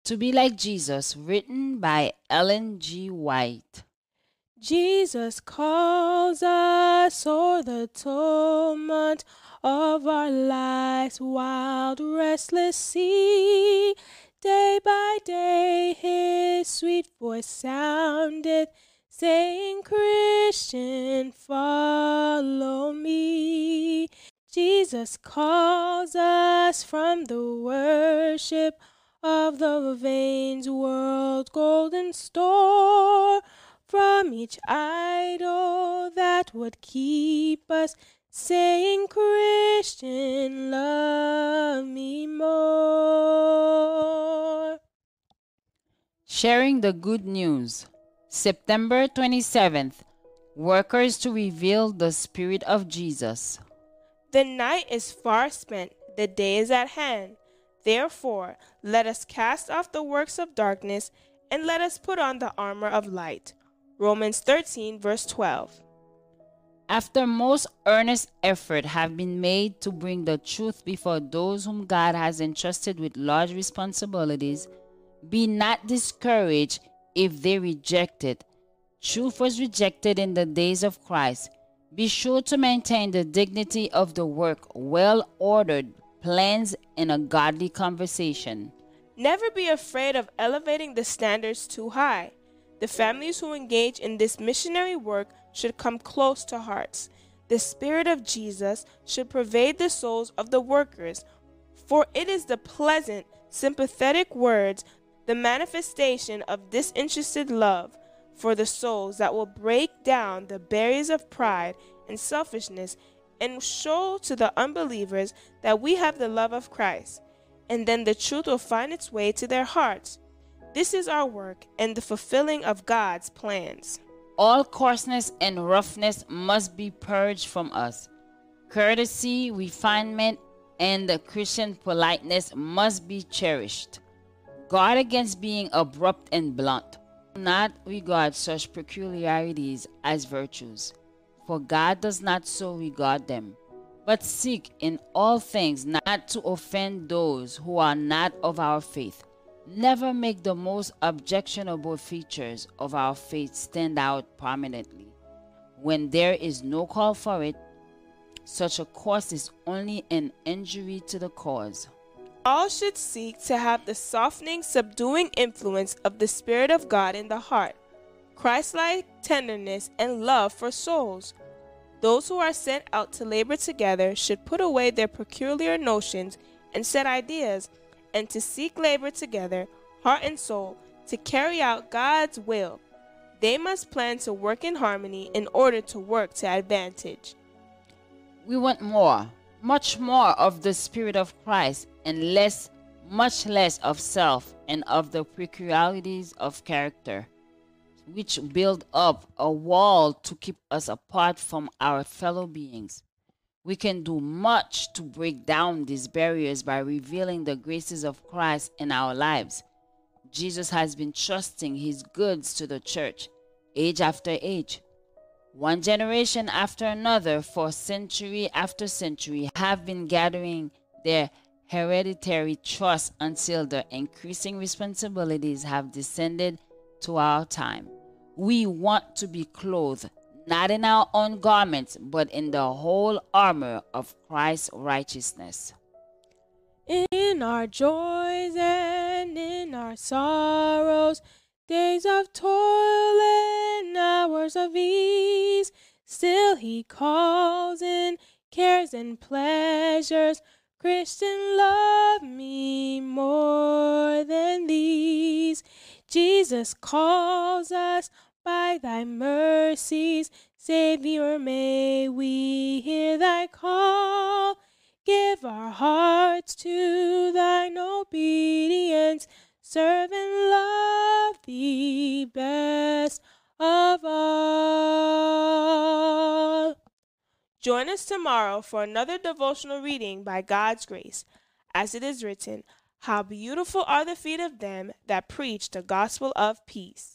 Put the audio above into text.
To be like Jesus, written by Ellen G. White. Jesus calls us o'er the tumult of our life's wild, restless sea. Day by day his sweet voice soundeth, saying, Christian, follow me. Jesus calls us from the worship of the vain world's golden store, from each idol that would keep us, saying, Christian, love me more. Sharing the Good News. September 27th. Workers to reveal the Spirit of Jesus. The night is far spent, the day is at hand. Therefore, let us cast off the works of darkness, and let us put on the armor of light. Romans 13, verse 12. After most earnest effort have been made to bring the truth before those whom God has entrusted with large responsibilities, be not discouraged if they reject it. Truth was rejected in the days of Christ. Be sure to maintain the dignity of the work, well-ordered plans, and a godly conversation. Never be afraid of elevating the standards too high. The families who engage in this missionary work should come close to hearts. The Spirit of Jesus should pervade the souls of the workers, for it is the pleasant, sympathetic words, the manifestation of disinterested love for the souls that will break down the barriers of pride and selfishness and show to the unbelievers that we have the love of Christ, and then the truth will find its way to their hearts. This is our work and the fulfilling of God's plans. All coarseness and roughness must be purged from us. Courtesy, refinement, and the Christian politeness must be cherished. Guard against being abrupt and blunt. Do not regard such peculiarities as virtues, for God does not so regard them. But seek in all things not to offend those who are not of our faith. Never make the most objectionable features of our faith stand out prominently. When there is no call for it, such a course is only an injury to the cause. All should seek to have the softening, subduing influence of the Spirit of God in the heart, Christ-like tenderness and love for souls. Those who are sent out to labor together should put away their peculiar notions and set ideas, and to seek labor together, heart and soul, to carry out God's will. They must plan to work in harmony in order to work to advantage. We want more, much more of the Spirit of Christ, and less, much less of self and of the peculiarities of character, which build up a wall to keep us apart from our fellow beings. We can do much to break down these barriers by revealing the graces of Christ in our lives. Jesus has been trusting his goods to the church, age after age. One generation after another, for century after century, have been gathering their hereditary trust until the increasing responsibilities have descended to our time. We want to be clothed not in our own garments, but in the whole armor of Christ's righteousness. In our joys and in our sorrows, days of toil and hours of ease, still he calls in cares and pleasures, Christian, love me more than these. Jesus calls us by thy mercies, Savior, may we hear thy call. Give our hearts to thine obedience, serve and love thee best of all. Join us tomorrow for another devotional reading by God's grace, as it is written, How beautiful are the feet of them that preach the gospel of peace.